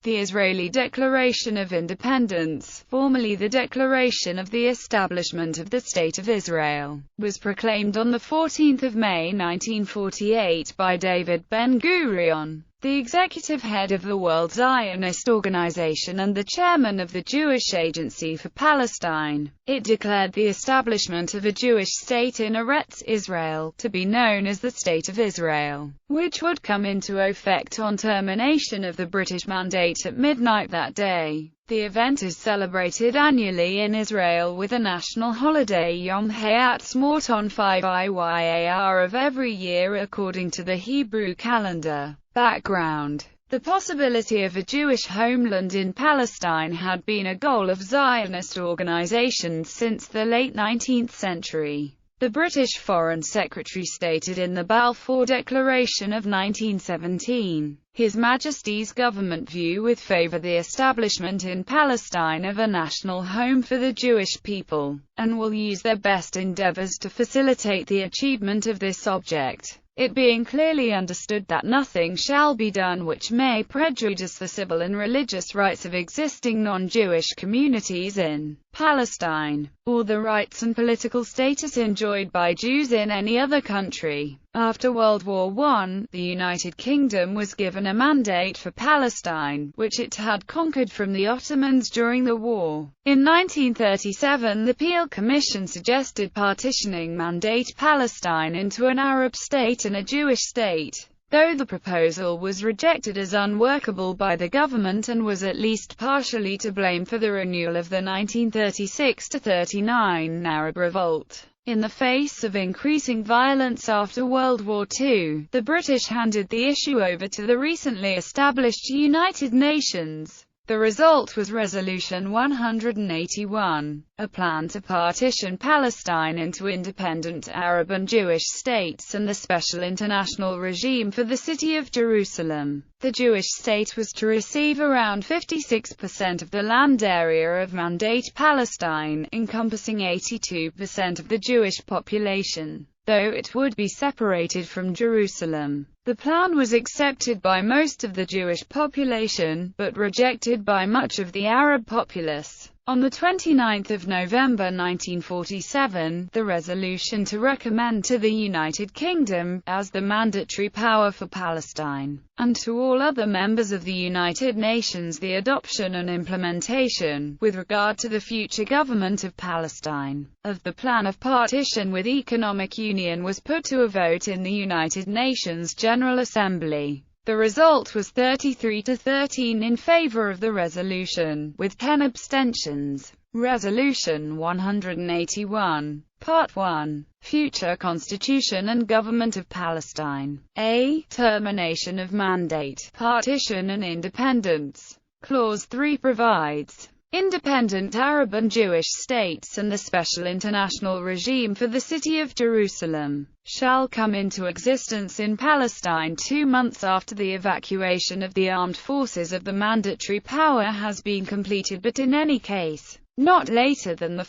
The Israeli Declaration of Independence, formerly the Declaration of the Establishment of the State of Israel, was proclaimed on 14 May 1948 by David Ben-Gurion, the executive head of the World Zionist Organization and the chairman of the Jewish Agency for Palestine. It declared the establishment of a Jewish state in Eretz Israel, to be known as the State of Israel, which would come into effect on termination of the British mandate at midnight that day. The event is celebrated annually in Israel with a national holiday Yom Ha'atzmaut on 5 Iyar of every year according to the Hebrew calendar. Background: the possibility of a Jewish homeland in Palestine had been a goal of Zionist organizations since the late 19th century. The British Foreign Secretary stated in the Balfour Declaration of 1917, His Majesty's government view with favour the establishment in Palestine of a national home for the Jewish people, and will use their best endeavours to facilitate the achievement of this object, it being clearly understood that nothing shall be done which may prejudice the civil and religious rights of existing non-Jewish communities in Palestine, or the rights and political status enjoyed by Jews in any other country. After World War I, the United Kingdom was given a mandate for Palestine, which it had conquered from the Ottomans during the war. In 1937, the Peel Commission suggested partitioning Mandate Palestine into an Arab state and a Jewish state, though the proposal was rejected as unworkable by the government and was at least partially to blame for the renewal of the 1936–39 Arab Revolt. In the face of increasing violence after World War II, the British handed the issue over to the recently established United Nations. The result was Resolution 181, a plan to partition Palestine into independent Arab and Jewish states and the special international regime for the city of Jerusalem. The Jewish state was to receive around 56% of the land area of Mandate Palestine, encompassing 82% of the Jewish population, though it would be separated from Jerusalem. The plan was accepted by most of the Jewish population, but rejected by much of the Arab populace. On 29 November 1947, the resolution to recommend to the United Kingdom, as the mandatory power for Palestine, and to all other members of the United Nations the adoption and implementation, with regard to the future government of Palestine, of the plan of partition with economic union was put to a vote in the United Nations General Assembly. The result was 33–13 in favor of the resolution, with 10 abstentions. Resolution 181. Part 1. Future Constitution and Government of Palestine. A. Termination of Mandate, Partition and Independence. Clause 3 provides, independent Arab and Jewish states and the special international regime for the city of Jerusalem shall come into existence in Palestine 2 months after the evacuation of the armed forces of the mandatory power has been completed, but in any case, not later than 1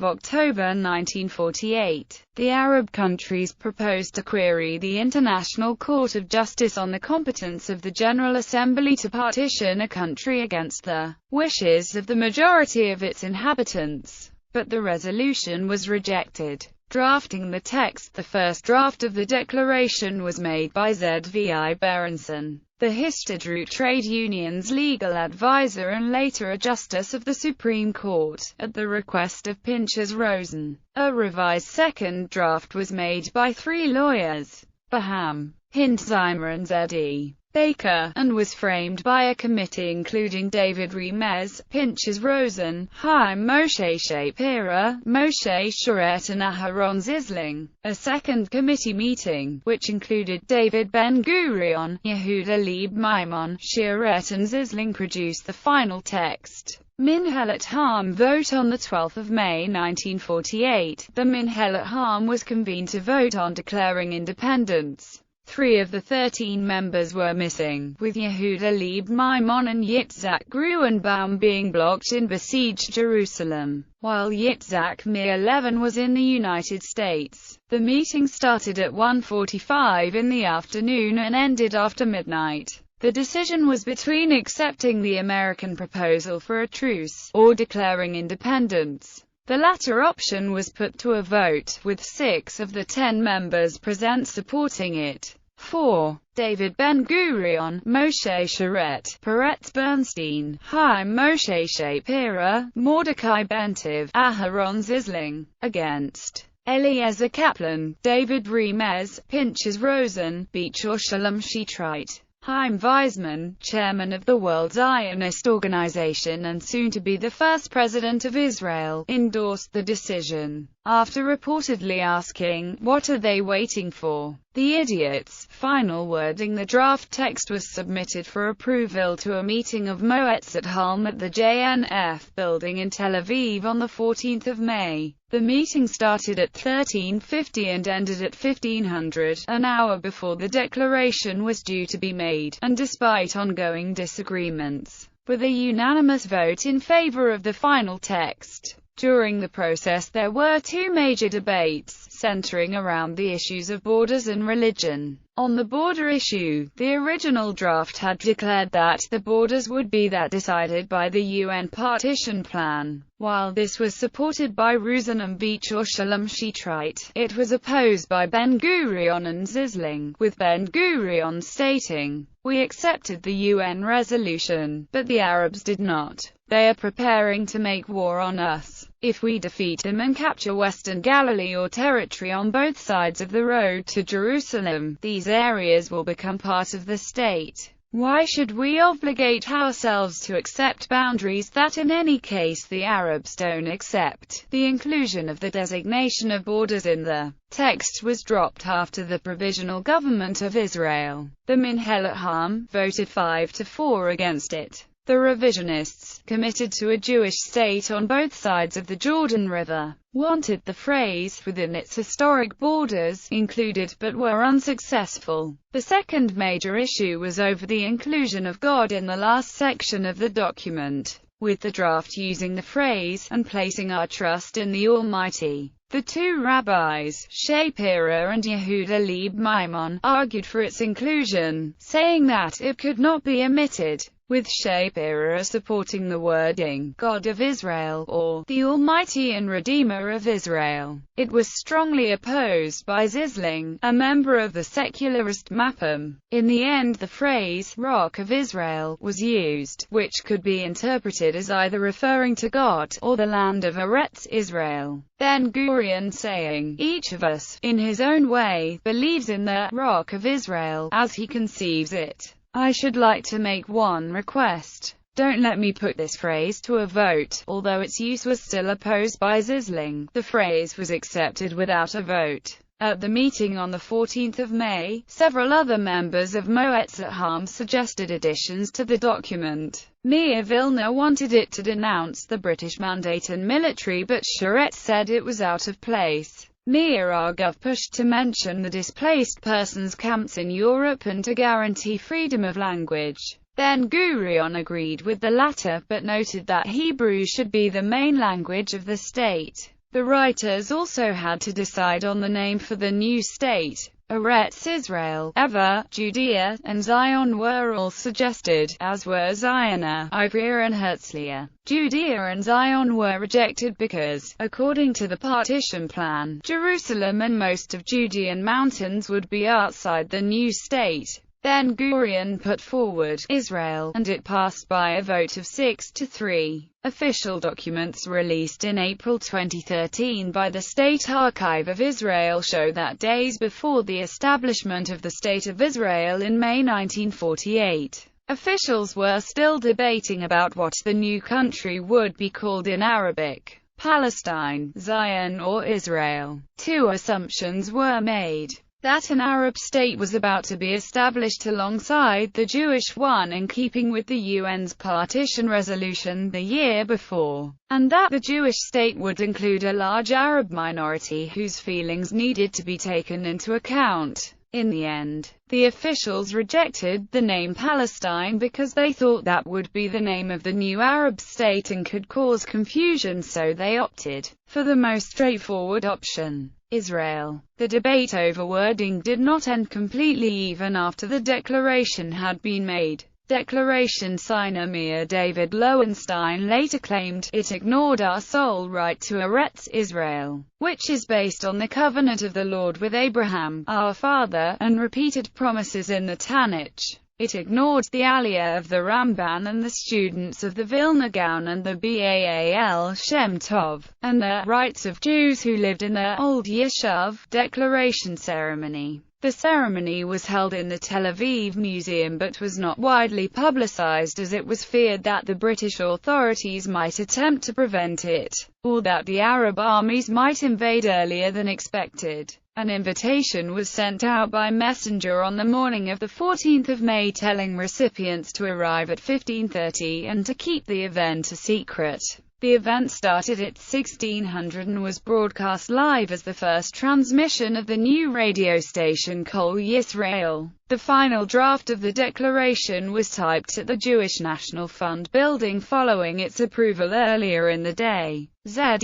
October 1948. The Arab countries proposed to query the International Court of Justice on the competence of the General Assembly to partition a country against the wishes of the majority of its inhabitants, but the resolution was rejected. Drafting the text, the first draft of the declaration was made by Z.V.I. Berenson, the Histadrut Trade Union's legal advisor and later a justice of the Supreme Court, at the request of Pinchas Rosen. A revised second draft was made by 3 lawyers, Baham, Hintzheimer and Z.E. Baker, and was framed by a committee including David Remez, Pinchas Rosen, Chaim Moshe Shapira, Moshe Sharet and Aharon Zisling. A second committee meeting, which included David Ben-Gurion, Yehuda Leib Maimon, Sharet and Zisling, produced the final text. Minhelet Ha'am vote on 12 May 1948. The Minhelet Ha'am was convened to vote on declaring independence. 3 of the 13 members were missing, with Yehuda Leib Maimon and Yitzhak Gruenbaum being blocked in besieged Jerusalem, while Yitzhak Meir Levin was in the United States. The meeting started at 1:45 in the afternoon and ended after midnight. The decision was between accepting the American proposal for a truce, or declaring independence. The latter option was put to a vote, with 6 of the 10 members present supporting it. 4. David Ben-Gurion, Moshe Sharett, Peretz Bernstein, Chaim Moshe Shapira, Mordecai Bentiv, Aharon Zisling. Against: Eliezer Kaplan, David Remez, Pinchas Rosen, Beecher Shalom Shitrite. Chaim Weizmann, chairman of the World Zionist Organization and soon to be the first president of Israel, endorsed the decision. After reportedly asking, "What are they waiting for? The idiots?" Final wording: the draft text was submitted for approval to a meeting of Moetzet Halm at the JNF building in Tel Aviv on the 14th of May. The meeting started at 13:50 and ended at 1500, an hour before the declaration was due to be made, and despite ongoing disagreements, with a unanimous vote in favor of the final text. During the process there were 2 major debates, centering around the issues of borders and religion. On the border issue, the original draft had declared that the borders would be decided by the UN partition plan. While this was supported by Rosen and Beecher Shalom Shitrite, it was opposed by Ben-Gurion and Zisling, with Ben-Gurion stating, "We accepted the UN resolution, but the Arabs did not. They are preparing to make war on us. If we defeat them and capture Western Galilee or territory on both sides of the road to Jerusalem, these areas will become part of the state. Why should we obligate ourselves to accept boundaries that in any case the Arabs don't accept?" The inclusion of the designation of borders in the text was dropped after the Provisional Government of Israel, the Minhelet Ha'am, voted 5-4 against it. The revisionists, committed to a Jewish state on both sides of the Jordan River, wanted the phrase "within its historic borders" included, but were unsuccessful. The second major issue was over the inclusion of God in the last section of the document, with the draft using the phrase, "and placing our trust in the Almighty." The 2 rabbis, Shapira and Yehuda Leib Maimon, argued for its inclusion, saying that it could not be omitted, with Shapira supporting the wording, "God of Israel," or "the Almighty and Redeemer of Israel." It was strongly opposed by Zisling, a member of the secularist Mapam. In the end the phrase, "Rock of Israel," was used, which could be interpreted as either referring to God, or the land of Eretz Israel. Ben-Gurion saying, "Each of us, in his own way, believes in the Rock of Israel, as he conceives it. I should like to make one request. Don't let me put this phrase to a vote." Although its use was still opposed by Zisling, the phrase was accepted without a vote. At the meeting on the 14th of May, several other members of Moetzet Ha'am suggested additions to the document. Meir Vilna wanted it to denounce the British mandate and military, but Sharett said it was out of place. Meir Argov pushed to mention the displaced persons camps in Europe and to guarantee freedom of language. Ben-Gurion agreed with the latter, but noted that Hebrew should be the main language of the state. The writers also had to decide on the name for the new state. Eretz Israel, Ever, Judea, and Zion were all suggested, as were Zionah, Ivrea and Herzliya. Judea and Zion were rejected because, according to the partition plan, Jerusalem and most of Judean mountains would be outside the new state. Ben-Gurion put forward Israel, and it passed by a vote of 6-3. Official documents released in April 2013 by the State Archive of Israel show that days before the establishment of the State of Israel in May 1948, officials were still debating about what the new country would be called in Arabic: Palestine, Zion or Israel. 2 assumptions were made: that an Arab state was about to be established alongside the Jewish one in keeping with the UN's partition resolution the year before, and that the Jewish state would include a large Arab minority whose feelings needed to be taken into account. In the end, the officials rejected the name Palestine because they thought that would be the name of the new Arab state and could cause confusion, so they opted for the most straightforward option, Israel. The debate over wording did not end completely even after the declaration had been made. Declaration signer Meir David Lowenstein later claimed, "It ignored our sole right to Eretz Israel, which is based on the covenant of the Lord with Abraham, our father, and repeated promises in the Tanakh. It ignored the Aliyah of the Ramban and the students of the Vilna Gaon and the Baal Shem Tov, and the rights of Jews who lived in the Old Yishuv." Declaration ceremony. The ceremony was held in the Tel Aviv Museum but was not widely publicized as it was feared that the British authorities might attempt to prevent it, or that the Arab armies might invade earlier than expected. An invitation was sent out by messenger on the morning of the 14th of May telling recipients to arrive at 15:30 and to keep the event a secret. The event started at 1600 and was broadcast live as the first transmission of the new radio station Kol Yisrael. The final draft of the declaration was typed at the Jewish National Fund building following its approval earlier in the day. Zev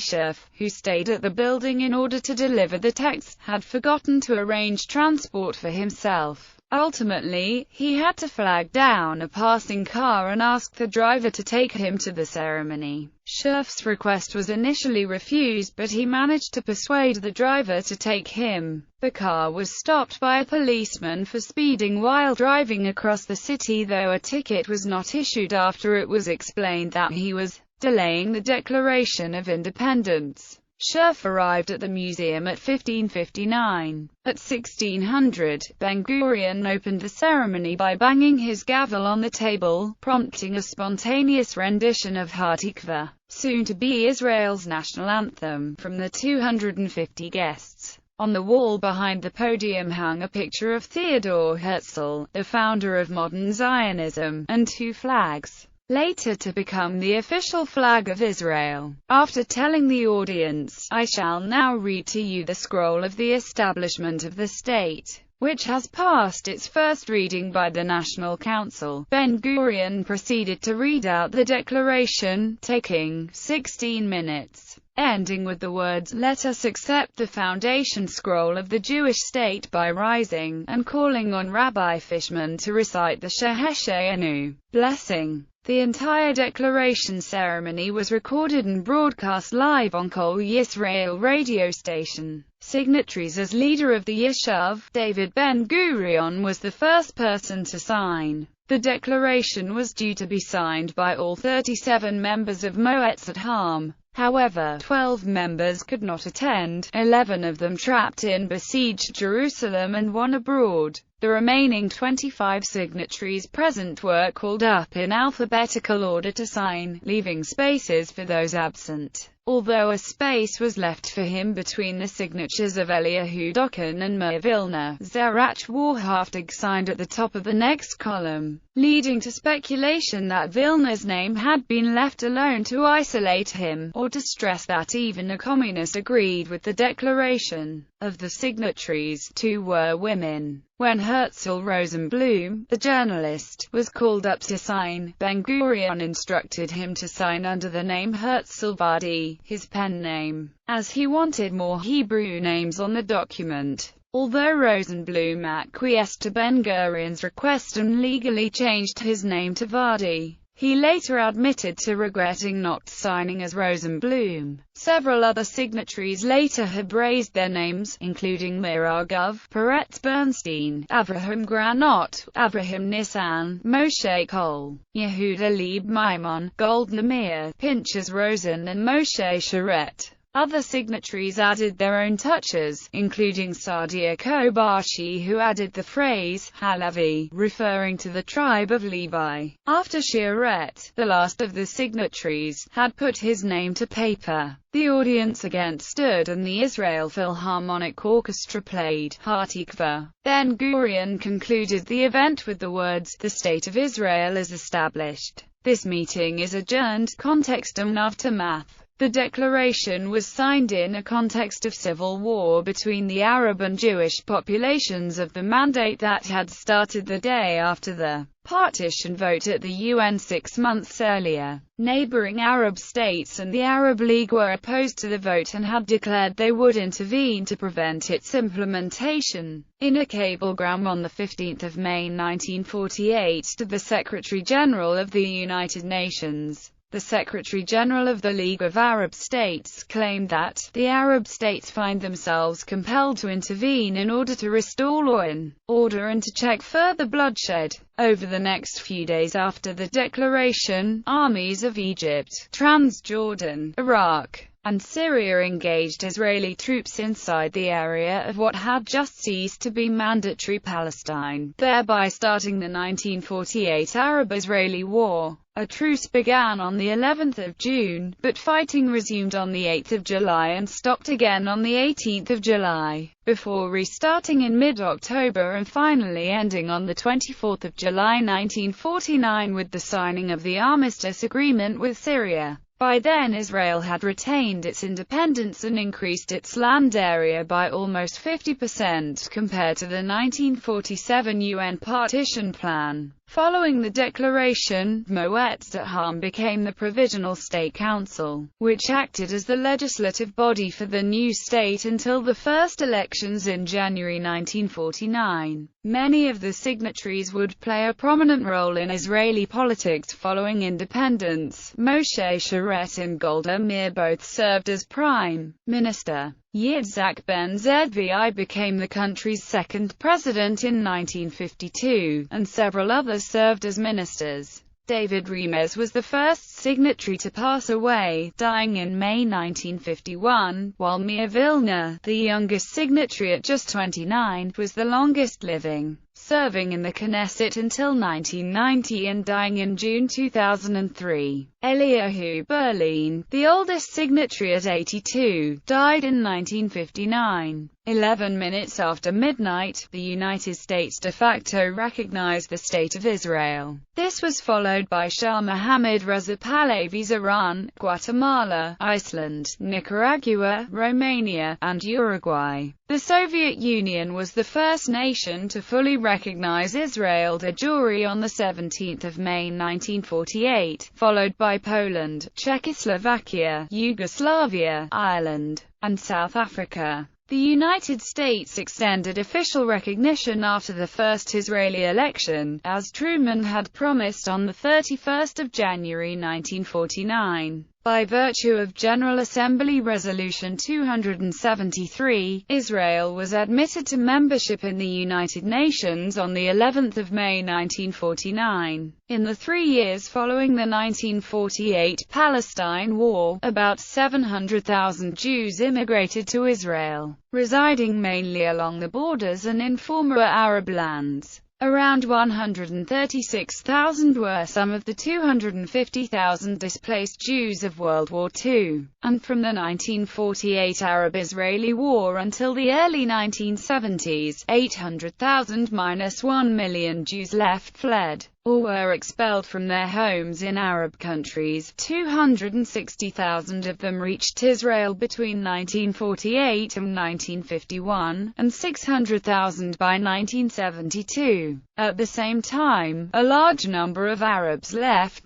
Shef, who stayed at the building in order to deliver the text, had forgotten to arrange transport for himself. Ultimately, he had to flag down a passing car and ask the driver to take him to the ceremony. Shef's request was initially refused, but he managed to persuade the driver to take him. The car was stopped by a policeman for speeding while driving across the city, though a ticket was not issued after it was explained that he was delaying the Declaration of Independence. Shef arrived at the museum at 15:59. At 1600, Ben-Gurion opened the ceremony by banging his gavel on the table, prompting a spontaneous rendition of Hatikva, soon to be Israel's national anthem, from the 250 guests. On the wall behind the podium hung a picture of Theodor Herzl, the founder of modern Zionism, and two flags, later to become the official flag of Israel. After telling the audience, "I shall now read to you the scroll of the establishment of the state, which has passed its first reading by the National Council," Ben-Gurion proceeded to read out the declaration, taking 16 minutes, ending with the words, "Let us accept the foundation scroll of the Jewish state by rising," and calling on Rabbi Fishman to recite the Sheheshenu blessing. The entire declaration ceremony was recorded and broadcast live on Kol Yisrael radio station. Signatories. As leader of the Yishuv, David Ben-Gurion was the first person to sign. The declaration was due to be signed by all 37 members of Moetzet Ha'am. However, 12 members could not attend, 11 of them trapped in besieged Jerusalem and one abroad. The remaining 25 signatories present were called up in alphabetical order to sign, leaving spaces for those absent. Although a space was left for him between the signatures of Eliyahu Dokan and Meir Vilna, Zerach Warhaftig signed at the top of the next column, leading to speculation that Vilna's name had been left alone to isolate him, or to stress that even a communist agreed with the declaration. Of the signatories, 2 were women. When Herzl Rosenblum, the journalist, was called up to sign, Ben-Gurion instructed him to sign under the name Herzl Vardi, his pen name, as he wanted more Hebrew names on the document. Although Rosenblum acquiesced to Ben-Gurion's request and legally changed his name to Vardi, he later admitted to regretting not signing as Rosenblum. Several other signatories later have raised their names, including Miragov, Peretz Bernstein, Avraham Granot, Avraham Nissan, Moshe Kol, Yehuda Leib Maimon, Goldner Meir, Pinchas Rosen and Moshe Sharet. Other signatories added their own touches, including Sadia Kobashi, who added the phrase, Halavi, referring to the tribe of Levi. After Sharet, the last of the signatories, had put his name to paper, the audience again stood and the Israel Philharmonic Orchestra played Hatikva. Ben-Gurion concluded the event with the words, "The State of Israel is established. This meeting is adjourned. Context and aftermath." The declaration was signed in a context of civil war between the Arab and Jewish populations of the Mandate that had started the day after the partition vote at the UN 6 months earlier. Neighboring Arab states and the Arab League were opposed to the vote and had declared they would intervene to prevent its implementation. In a cablegram on 15 May 1948 to the Secretary-General of the United Nations, the Secretary-General of the League of Arab States claimed that the Arab states find themselves compelled to intervene in order to restore law and order and to check further bloodshed. Over the next few days after the declaration, armies of Egypt, Transjordan, Iraq, and Syria engaged Israeli troops inside the area of what had just ceased to be mandatory Palestine, thereby starting the 1948 Arab-Israeli War. A truce began on the 11th of June, but fighting resumed on the 8th of July and stopped again on the 18th of July, before restarting in mid-October and finally ending on the 24th of July 1949 with the signing of the armistice agreement with Syria. By then Israel had retained its independence and increased its land area by almost 50% compared to the 1947 UN partition plan. Following the declaration, Moetzat became the Provisional State Council, which acted as the legislative body for the new state until the first elections in January 1949. Many of the signatories would play a prominent role in Israeli politics following independence. Moshe Sharett and Golda Meir both served as prime minister. Yitzhak Ben Zvi became the country's second president in 1952, and several others served as ministers. David Remez was the first signatory to pass away, dying in May 1951, while Meir Vilna, the youngest signatory at just 29, was the longest living, serving in the Knesset until 1990 and dying in June 2003. Eliyahu Berlin, the oldest signatory at 82, died in 1959. 11 minutes after midnight, the United States de facto recognized the State of Israel. This was followed by Shah Mohammad Reza Pahlavi's Iran, Guatemala, Iceland, Nicaragua, Romania, and Uruguay. The Soviet Union was the first nation to fully recognize Israel de jure on 17 May 1948, followed by Poland, Czechoslovakia, Yugoslavia, Ireland, and South Africa. The United States extended official recognition after the first Israeli election, as Truman had promised on 31 January 1949. By virtue of General Assembly Resolution 273, Israel was admitted to membership in the United Nations on the 11th of May 1949. In the 3 years following the 1948 Palestine War, about 700,000 Jews immigrated to Israel, residing mainly along the borders and in former Arab lands. Around 136,000 were some of the 250,000 displaced Jews of World War II, and from the 1948 Arab-Israeli War until the early 1970s, 800,000–1 million Jews fled, or were expelled from their homes in Arab countries. 260,000 of them reached Israel between 1948 and 1951, and 600,000 by 1972. At the same time, a large number of Arabs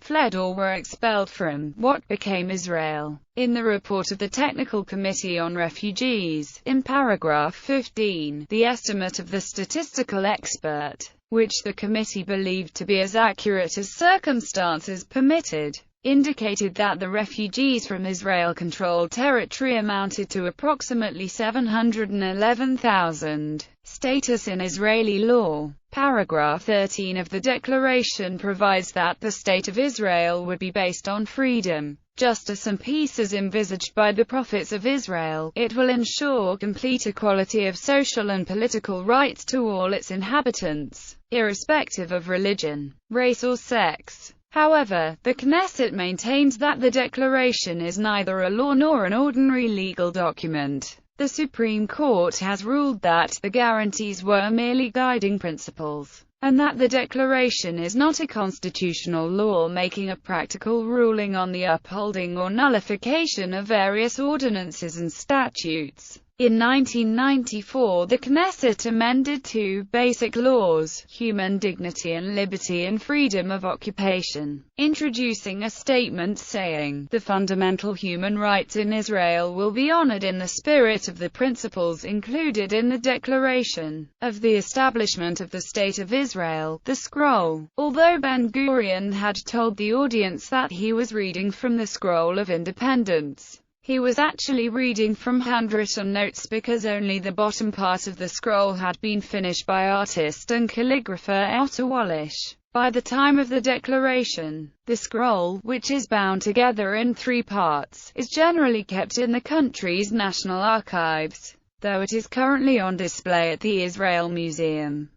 fled or were expelled from what became Israel. In the report of the Technical Committee on Refugees, in paragraph 15, the estimate of the statistical expert, which the committee believed to be as accurate as circumstances permitted, indicated that the refugees from Israel-controlled territory amounted to approximately 711,000. Status in Israeli law. Paragraph 13 of the declaration provides that the State of Israel would be based on freedom, justice and peace as envisaged by the prophets of Israel. It will ensure complete equality of social and political rights to all its inhabitants, irrespective of religion, race or sex. However, the Knesset maintains that the declaration is neither a law nor an ordinary legal document. The Supreme Court has ruled that the guarantees were merely guiding principles. and that the Declaration is not a constitutional law making a practical ruling on the upholding or nullification of various ordinances and statutes. In 1994, the Knesset amended two basic laws, human dignity and liberty and freedom of occupation, introducing a statement saying, "The fundamental human rights in Israel will be honored in the spirit of the principles included in the Declaration of the Establishment of the State of Israel." The scroll. Although Ben-Gurion had told the audience that he was reading from the Scroll of Independence, he was actually reading from handwritten notes because only the bottom part of the scroll had been finished by artist and calligrapher Otto Wallisch. By the time of the Declaration, the scroll, which is bound together in 3 parts, is generally kept in the country's national archives, though it is currently on display at the Israel Museum.